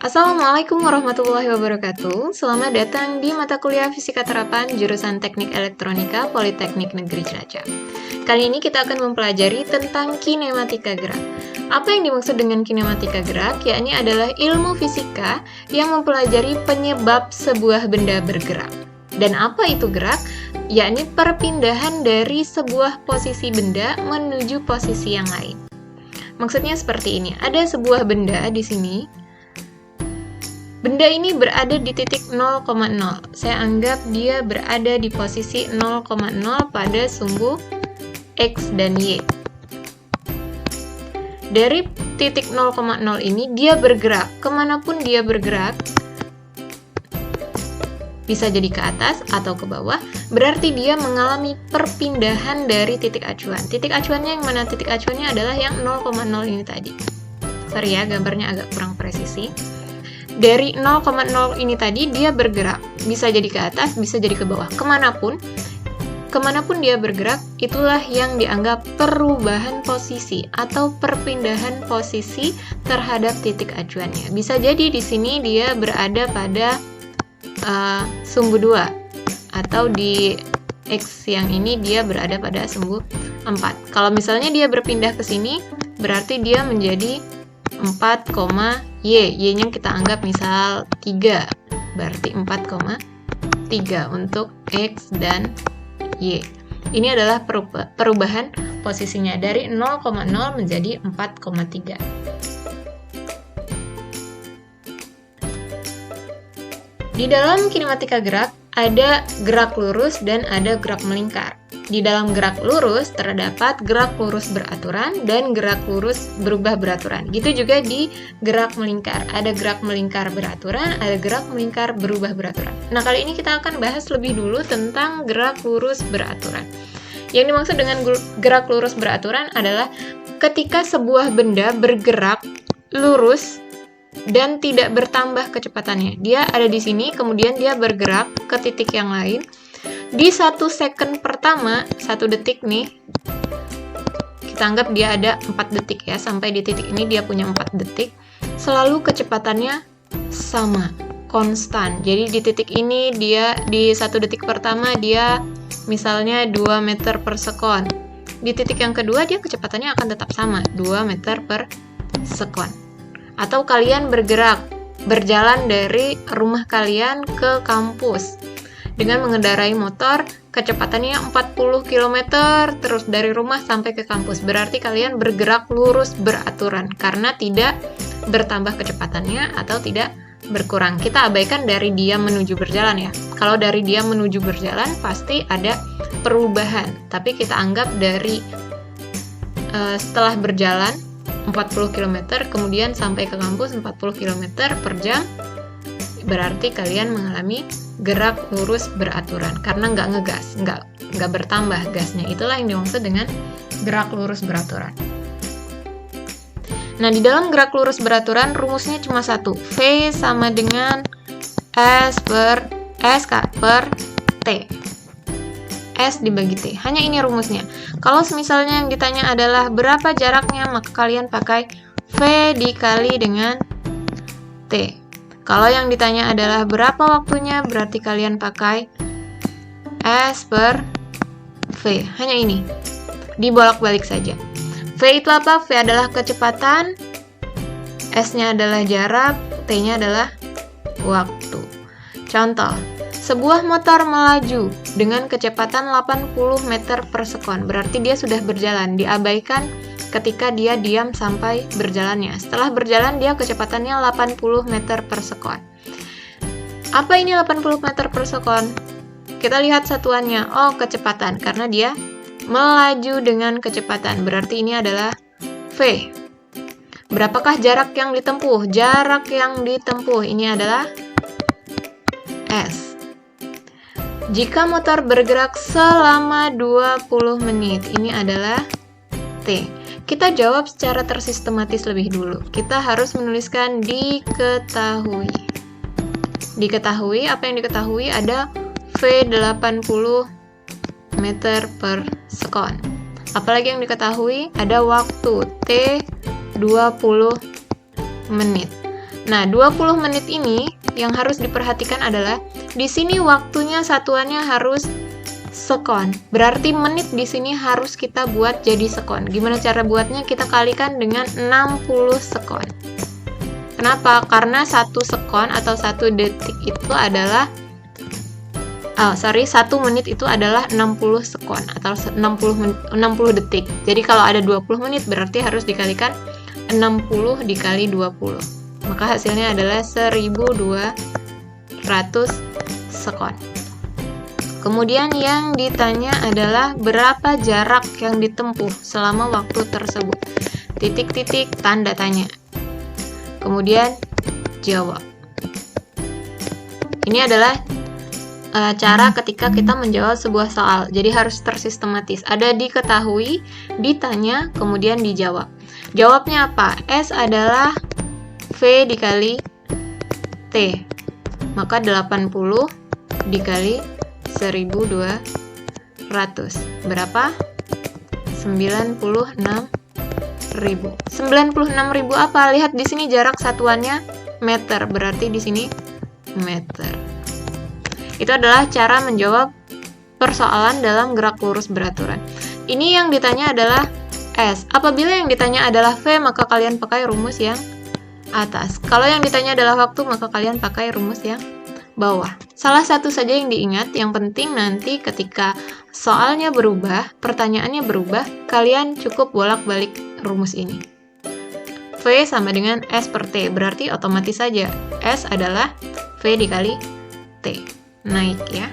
Assalamualaikum warahmatullahi wabarakatuh. Selamat datang di mata kuliah Fisika Terapan jurusan Teknik Elektronika Politeknik Negeri Cilacap. Kali ini kita akan mempelajari tentang kinematika gerak. Apa yang dimaksud dengan kinematika gerak? Yakni adalah ilmu fisika yang mempelajari penyebab sebuah benda bergerak. Dan apa itu gerak? Yakni perpindahan dari sebuah posisi benda menuju posisi yang lain. Maksudnya seperti ini. Ada sebuah benda di sini. Benda ini berada di titik 0,0. Saya anggap dia berada di posisi 0,0 pada sumbu X dan Y. Dari titik 0,0 ini dia bergerak. Kemanapun dia bergerak, bisa jadi ke atas atau ke bawah, berarti dia mengalami perpindahan dari titik acuan. Titik acuannya yang mana? Titik acuannya adalah yang 0,0 ini tadi. Sorry ya, gambarnya agak kurang presisi. Dari 0,0 ini tadi dia bergerak, bisa jadi ke atas, bisa jadi ke bawah, kemanapun dia bergerak, itulah yang dianggap perubahan posisi atau perpindahan posisi terhadap titik acuannya. Bisa jadi di sini dia berada pada sumbu 2, atau di X yang ini dia berada pada sumbu 4. Kalau misalnya dia berpindah ke sini, berarti dia menjadi 4, Y-nya kita anggap misal 3, berarti 4,3 untuk X dan Y. Ini adalah perubahan posisinya dari 0,0 menjadi 4,3. Di dalam kinematika gerak, ada gerak lurus dan ada gerak melingkar. Di dalam gerak lurus terdapat gerak lurus beraturan dan gerak lurus berubah beraturan. Gitu juga di gerak melingkar. Ada gerak melingkar beraturan, ada gerak melingkar berubah beraturan. Nah, kali ini kita akan bahas lebih dulu tentang gerak lurus beraturan. Yang dimaksud dengan gerak lurus beraturan adalah ketika sebuah benda bergerak lurus dan tidak bertambah kecepatannya. Dia ada di sini, kemudian dia bergerak ke titik yang lain. Di 1 second pertama, 1 detik nih, kita anggap dia ada 4 detik ya, sampai di titik ini dia punya 4 detik, selalu kecepatannya sama, konstan. Jadi di titik ini dia di 1 detik pertama dia misalnya 2 meter per sekon. Di titik yang kedua dia kecepatannya akan tetap sama, 2 meter per sekon. Atau kalian berjalan dari rumah kalian ke kampus dengan mengendarai motor, kecepatannya 40 km terus dari rumah sampai ke kampus. Berarti kalian bergerak lurus beraturan karena tidak bertambah kecepatannya atau tidak berkurang. Kita abaikan dari dia menuju berjalan ya. Kalau dari dia menuju berjalan pasti ada perubahan. Tapi kita anggap dari setelah berjalan 40 km kemudian sampai ke kampus 40 km per jam, berarti kalian mengalami gerak lurus beraturan karena nggak ngegas, nggak bertambah gasnya. Itulah yang dimaksud dengan gerak lurus beraturan. Nah, di dalam gerak lurus beraturan rumusnya cuma satu, V sama dengan S per T. S dibagi T. Hanya ini rumusnya. Kalau misalnya yang ditanya adalah berapa jaraknya, maka kalian pakai V dikali dengan T. Kalau yang ditanya adalah berapa waktunya, berarti kalian pakai S per V. Hanya ini. Dibolak-balik saja. V itu apa? V adalah kecepatan, S-nya adalah jarak, T-nya adalah waktu. Contoh, sebuah motor melaju dengan kecepatan 80 meter per sekon. Berarti dia sudah berjalan. Diabaikan ketika dia diam sampai berjalannya. Setelah berjalan dia kecepatannya 80 meter per sekon. Apa ini 80 meter per sekon? Kita lihat satuannya. Oh, kecepatan. Karena dia melaju dengan kecepatan. Berarti ini adalah V. Berapakah jarak yang ditempuh? Jarak yang ditempuh ini adalah S. Jika motor bergerak selama 20 menit, ini adalah T. Kita jawab secara tersistematis lebih dulu. Kita harus menuliskan diketahui. Diketahui, apa yang diketahui? Ada V 80 meter per sekon. Apalagi yang diketahui? Ada waktu T 20 menit. Nah, 20 menit ini yang harus diperhatikan adalah di sini waktunya satuannya harus sekon. Berarti menit di sini harus kita buat jadi sekon. Gimana cara buatnya? Kita kalikan dengan 60 sekon. Kenapa? Karena 1 sekon atau 1 detik itu adalah 1 menit itu adalah 60 sekon atau 60 detik. Jadi kalau ada 20 menit berarti harus dikalikan 60 dikali 20. Maka hasilnya adalah 1200 sekon. Kemudian yang ditanya adalah berapa jarak yang ditempuh selama waktu tersebut. Titik-titik tanda tanya. Kemudian jawab. Ini adalah cara ketika kita menjawab sebuah soal. Jadi harus tersistematis. Ada diketahui, ditanya, kemudian dijawab. Jawabnya apa? S adalah V dikali T. Maka 80 dikali 1200. Berapa? 96.000. 96.000 apa? Lihat di sini jarak satuannya meter. Berarti di sini meter. Itu adalah cara menjawab persoalan dalam gerak lurus beraturan. Ini yang ditanya adalah S. Apabila yang ditanya adalah V, maka kalian pakai rumus yang atas. Kalau yang ditanya adalah waktu, maka kalian pakai rumus yang bawah. Salah satu saja yang diingat, yang penting nanti ketika soalnya berubah, pertanyaannya berubah, kalian cukup bolak-balik rumus ini. V sama dengan S per T, berarti otomatis saja S adalah V dikali T. Naik ya.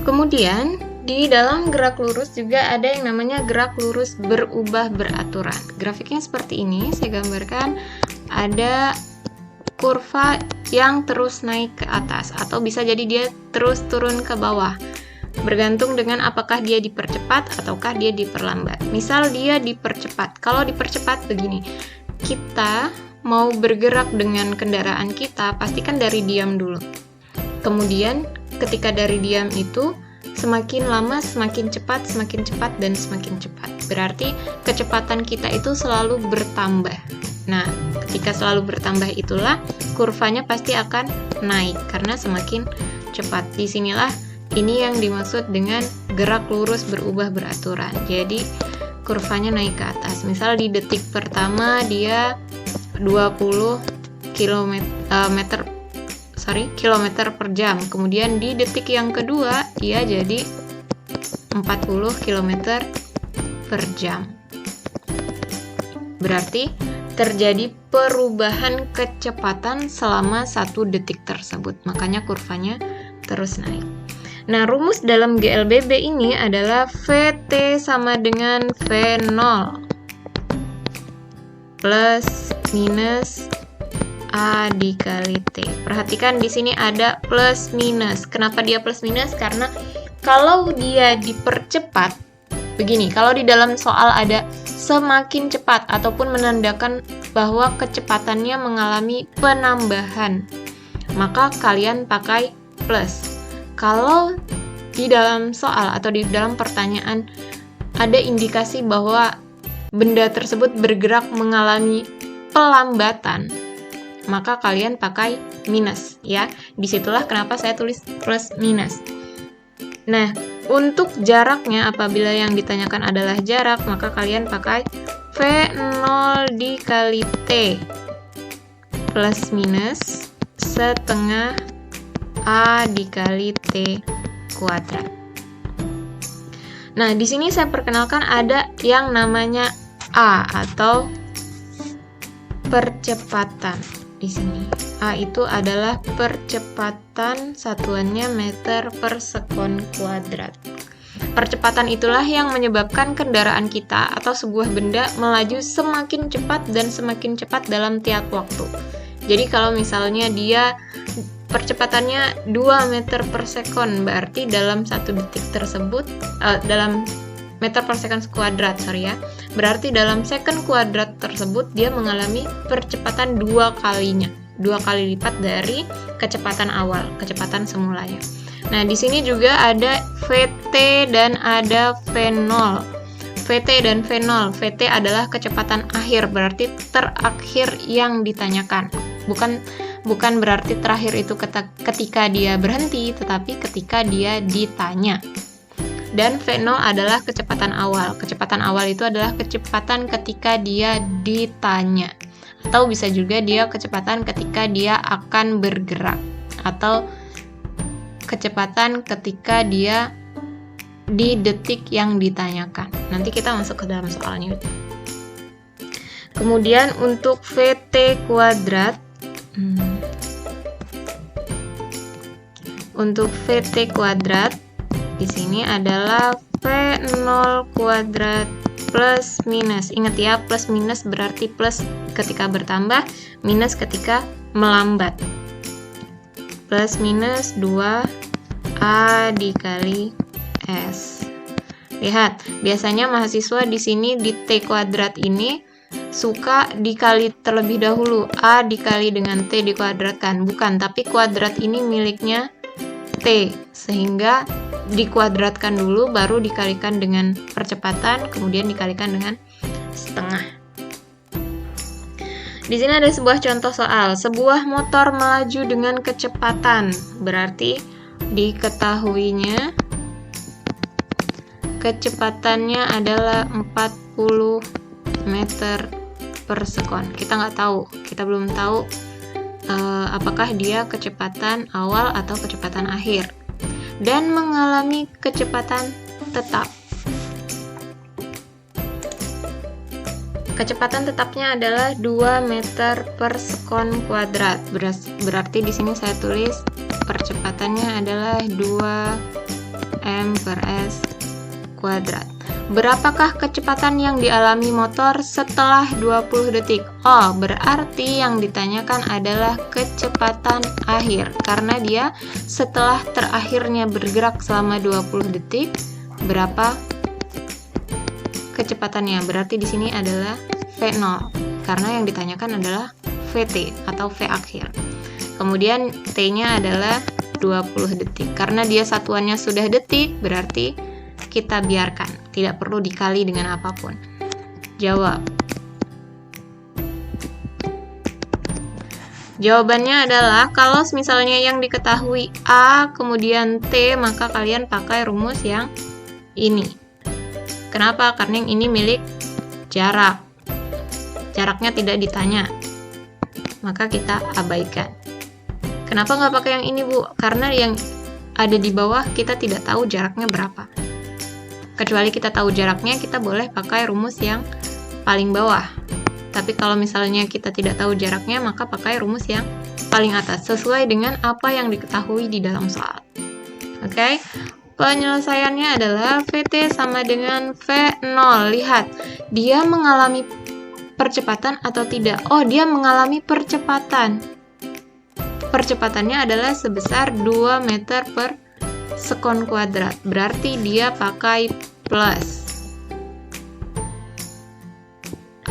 Kemudian di dalam gerak lurus juga ada yang namanya gerak lurus berubah beraturan. Grafiknya seperti ini, saya gambarkan ada kurva yang terus naik ke atas atau bisa jadi dia terus turun ke bawah. Bergantung dengan apakah dia dipercepat ataukah dia diperlambat. Misal dia dipercepat. Kalau dipercepat begini, kita mau bergerak dengan kendaraan kita, pastikan dari diam dulu. Kemudian ketika dari diam itu semakin lama semakin cepat, dan semakin cepat. Berarti kecepatan kita itu selalu bertambah. Nah, ketika selalu bertambah itulah kurvanya pasti akan naik karena semakin cepat. Disinilah ini yang dimaksud dengan gerak lurus berubah beraturan. Jadi kurvanya naik ke atas. Misal di detik pertama dia 20 kilometer per jam. Kemudian di detik yang kedua dia jadi 40 km per jam. Berarti terjadi perubahan kecepatan selama 1 detik tersebut. Makanya kurvanya terus naik. Nah, rumus dalam GLBB ini adalah VT sama dengan V0 plus minus A dikali T. Perhatikan di sini ada plus minus. Kenapa dia plus minus? Karena kalau dia dipercepat, begini, kalau di dalam soal ada semakin cepat ataupun menandakan bahwa kecepatannya mengalami penambahan, maka kalian pakai plus. Kalau di dalam soal atau di dalam pertanyaan ada indikasi bahwa benda tersebut bergerak mengalami pelambatan, maka kalian pakai minus ya. Disitulah kenapa saya tulis plus minus. Nah, untuk jaraknya apabila yang ditanyakan adalah jarak, maka kalian pakai V0 dikali T plus minus setengah A dikali T kuadrat. Nah, di sini saya perkenalkan ada yang namanya A atau percepatan. Di sini A itu adalah percepatan, satuannya meter per sekon kuadrat. Percepatan itulah yang menyebabkan kendaraan kita atau sebuah benda melaju semakin cepat dan semakin cepat dalam tiap waktu. Jadi kalau misalnya dia percepatannya 2 meter per sekon, berarti dalam 1 detik tersebut dalam meter per sekon kuadrat, berarti dalam sekon kuadrat tersebut dia mengalami percepatan 2 kalinya, 2 kali lipat dari kecepatan awal, kecepatan semulanya. Nah, di sini juga ada VT dan ada V0. VT dan V0. VT adalah kecepatan akhir, berarti terakhir yang ditanyakan. Bukan berarti terakhir itu ketika dia berhenti, tetapi ketika dia ditanya. Dan V0 adalah kecepatan awal. Kecepatan awal itu adalah kecepatan ketika dia ditanya. Atau bisa juga dia kecepatan ketika dia akan bergerak. Atau kecepatan ketika dia di detik yang ditanyakan. Nanti kita masuk ke dalam soalnya. Kemudian untuk VT kuadrat, untuk VT kuadrat di sini adalah V0 kuadrat plus minus. Ingat ya, plus minus berarti plus ketika bertambah, minus ketika melambat. Plus minus 2A dikali S. Lihat, biasanya mahasiswa di sini di T kuadrat ini suka dikali terlebih dahulu. A dikali dengan T dikuadratkan. Bukan, tapi kuadrat ini miliknya T. Sehingga dikuadratkan dulu, baru dikalikan dengan percepatan, kemudian dikalikan dengan setengah. Di sini ada sebuah contoh soal. Sebuah motor melaju dengan kecepatan. Berarti diketahuinya kecepatannya adalah 40 meter per sekon. Kita nggak tahu, kita belum tahu apakah dia kecepatan awal atau kecepatan akhir. Dan mengalami kecepatan tetap. Kecepatan tetapnya adalah 2 meter per sekon kuadrat. Berarti di sini saya tulis percepatannya adalah 2 m per s kuadrat. Berapakah kecepatan yang dialami motor setelah 20 detik? Oh, berarti yang ditanyakan adalah kecepatan akhir. Karena dia setelah terakhirnya bergerak selama 20 detik, berapa kecepatannya? Berarti di sini adalah V0. Karena yang ditanyakan adalah VT atau V akhir. Kemudian T-nya adalah 20 detik. Karena dia satuannya sudah detik, berarti kita biarkan, tidak perlu dikali dengan apapun. Jawab. Jawabannya adalah kalau misalnya yang diketahui A kemudian T, maka kalian pakai rumus yang ini. Kenapa? Karena yang ini milik jarak. Jaraknya tidak ditanya, maka kita abaikan. Kenapa nggak pakai yang ini, Bu? Karena yang ada di bawah kita tidak tahu jaraknya berapa. Kecuali kita tahu jaraknya, kita boleh pakai rumus yang paling bawah. Tapi kalau misalnya kita tidak tahu jaraknya, maka pakai rumus yang paling atas, sesuai dengan apa yang diketahui di dalam soal. Oke? Penyelesaiannya adalah VT sama dengan V0. Lihat, dia mengalami percepatan atau tidak? Oh, dia mengalami percepatan. Percepatannya adalah sebesar 2 meter per sekon kuadrat. Berarti dia pakai plus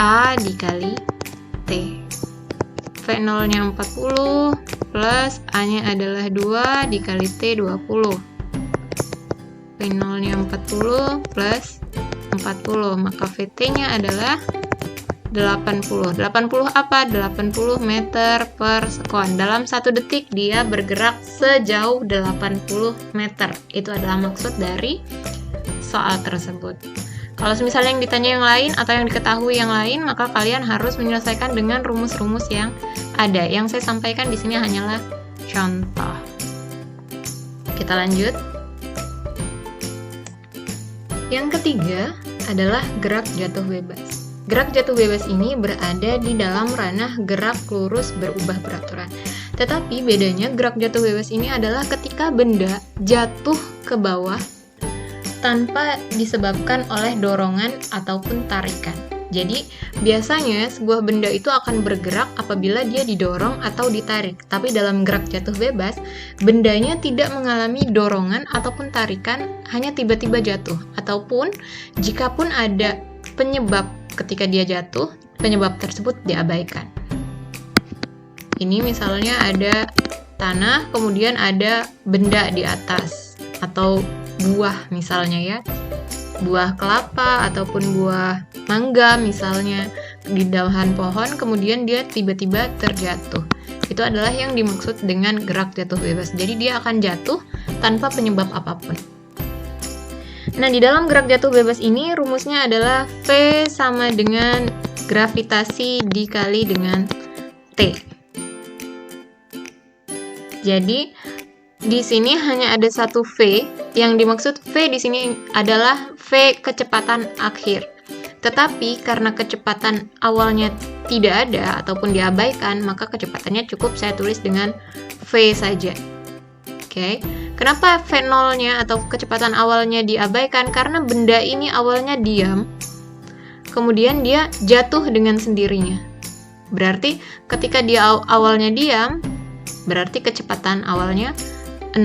A dikali T. V0 nya 40 plus A nya adalah 2 dikali T 20. V0 nya 40 plus 40, maka VT nya adalah 80. 80 apa? 80 meter per sekon. Dalam 1 detik dia bergerak sejauh 80 meter. Itu adalah maksud dari soal tersebut. Kalau misalnya yang ditanya yang lain atau yang diketahui yang lain, maka kalian harus menyelesaikan dengan rumus-rumus yang ada. Yang saya sampaikan di sini hanyalah contoh. Kita lanjut. Yang ketiga adalah gerak jatuh bebas. Gerak jatuh bebas ini berada di dalam ranah gerak lurus berubah beraturan. Tetapi bedanya gerak jatuh bebas ini adalah ketika benda jatuh ke bawah tanpa disebabkan oleh dorongan ataupun tarikan. Jadi, biasanya sebuah benda itu akan bergerak apabila dia didorong atau ditarik. Tapi dalam gerak jatuh bebas, bendanya tidak mengalami dorongan ataupun tarikan, hanya tiba-tiba jatuh. Ataupun, jikapun ada penyebab ketika dia jatuh, penyebab tersebut diabaikan. Ini misalnya ada tanah, kemudian ada benda di atas, atau buah misalnya ya. buah kelapa ataupun buah mangga misalnya di dahan pohon, kemudian dia tiba-tiba terjatuh. Itu adalah yang dimaksud dengan gerak jatuh bebas. Jadi dia akan jatuh tanpa penyebab apapun. Nah, di dalam gerak jatuh bebas ini rumusnya adalah V sama dengan gravitasi dikali dengan T. Jadi di sini hanya ada satu V. Yang dimaksud V di sini adalah V kecepatan akhir. Tetapi karena kecepatan awalnya tidak ada ataupun diabaikan, maka kecepatannya cukup saya tulis dengan V saja. Oke. Kenapa V0-nya atau kecepatan awalnya diabaikan? Karena benda ini awalnya diam, kemudian dia jatuh dengan sendirinya. Berarti ketika dia awalnya diam, berarti kecepatan awalnya 0.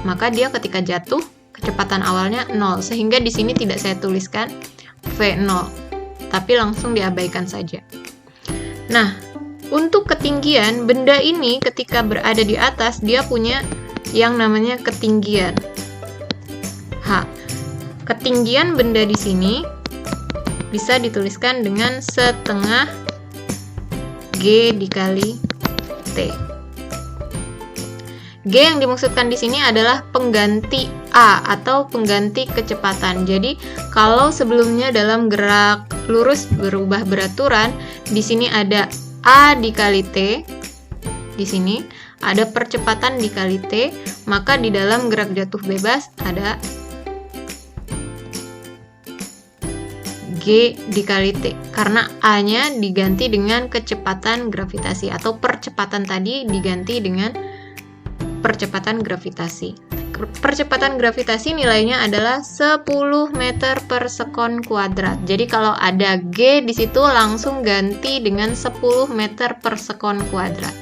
Maka dia ketika jatuh, kecepatan awalnya 0. Sehingga di sini tidak saya tuliskan V0, tapi langsung diabaikan saja. Nah, untuk ketinggian, benda ini ketika berada di atas, dia punya yang namanya ketinggian H. Ketinggian benda di sini bisa dituliskan dengan setengah G dikali T. G yang dimaksudkan di sini adalah pengganti A atau pengganti kecepatan. Jadi, kalau sebelumnya dalam gerak lurus berubah beraturan, di sini ada A dikali T, di sini ada percepatan dikali T, maka di dalam gerak jatuh bebas ada G dikali T, karena A-nya diganti dengan kecepatan gravitasi atau percepatan tadi diganti dengan percepatan gravitasi. Percepatan gravitasi nilainya adalah 10 meter per sekon kuadrat. Jadi kalau ada G di situ langsung ganti dengan 10 meter per sekon kuadrat.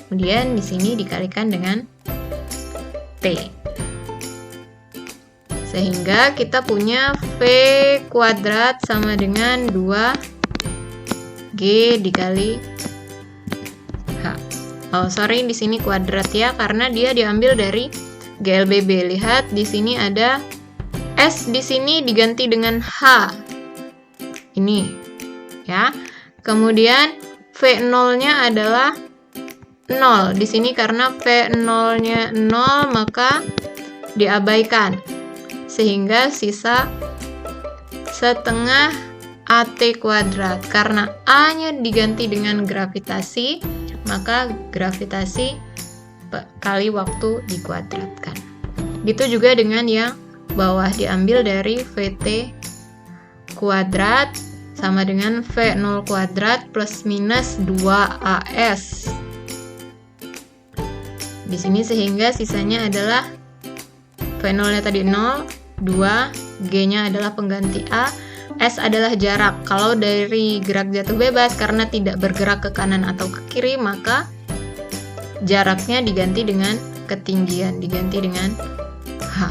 Kemudian di sini dikalikan dengan T. Sehingga kita punya V kuadrat sama dengan 2G dikali Oh, sorry, di sini kuadrat ya, karena dia diambil dari GLBB. Lihat, di sini ada S di sini diganti dengan H. Ini, ya. Kemudian V0-nya adalah 0. Di sini karena V0-nya 0, maka diabaikan. Sehingga sisa setengah AT kuadrat. Karena A-nya diganti dengan gravitasi, maka gravitasi kali waktu dikuadratkan. Gitu juga dengan yang bawah, diambil dari VT kuadrat sama dengan V0 kuadrat plus minus 2AS. Di sini sehingga sisanya adalah V0-nya tadi 0, 2, G-nya adalah pengganti A, S adalah jarak. Kalau dari gerak jatuh bebas karena tidak bergerak ke kanan atau ke kiri, maka jaraknya diganti dengan ketinggian, diganti dengan H.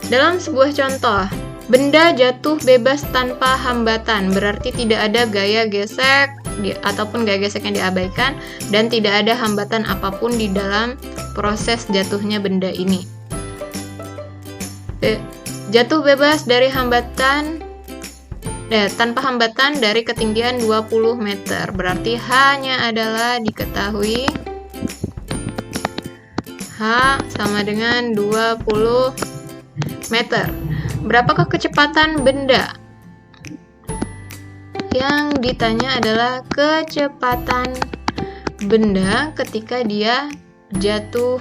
Dalam sebuah contoh, benda jatuh bebas tanpa hambatan, berarti tidak ada gaya gesek ataupun gaya gesek yang diabaikan dan tidak ada hambatan apapun di dalam proses jatuhnya benda ini. Jatuh bebas dari hambatan tanpa hambatan dari ketinggian 20 meter. Berarti H-nya adalah diketahui H sama dengan 20 meter. Berapakah kecepatan benda? Yang ditanya adalah kecepatan benda ketika dia jatuh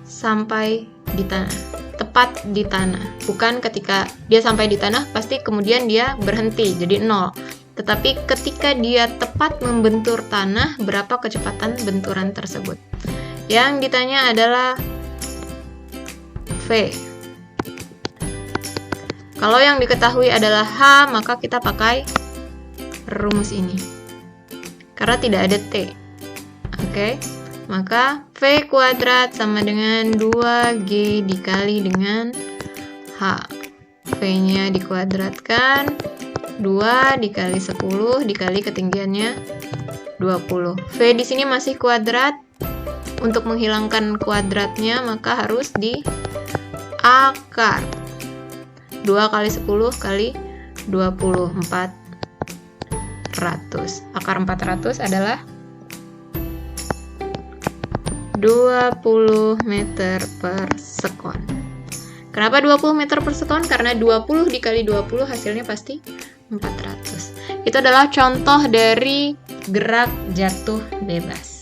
sampai di tanah, tepat di tanah. Bukan ketika dia sampai di tanah pasti kemudian dia berhenti jadi 0. Tetapi ketika dia tepat membentur tanah, berapa kecepatan benturan tersebut? Yang ditanya adalah V. Kalau yang diketahui adalah H, maka kita pakai rumus ini. Karena tidak ada T. Oke. Maka V kuadrat sama dengan 2G dikali dengan H. V-nya dikuadratkan, 2 dikali 10 dikali ketinggiannya 20. V di sini masih kuadrat. Untuk menghilangkan kuadratnya, maka harus di akar 2 kali 10 kali 24 ratus. Akar 400 adalah 20 meter per sekon. Kenapa 20 meter per sekon? Karena 20 dikali 20 hasilnya pasti 400. Itu adalah contoh dari gerak jatuh bebas.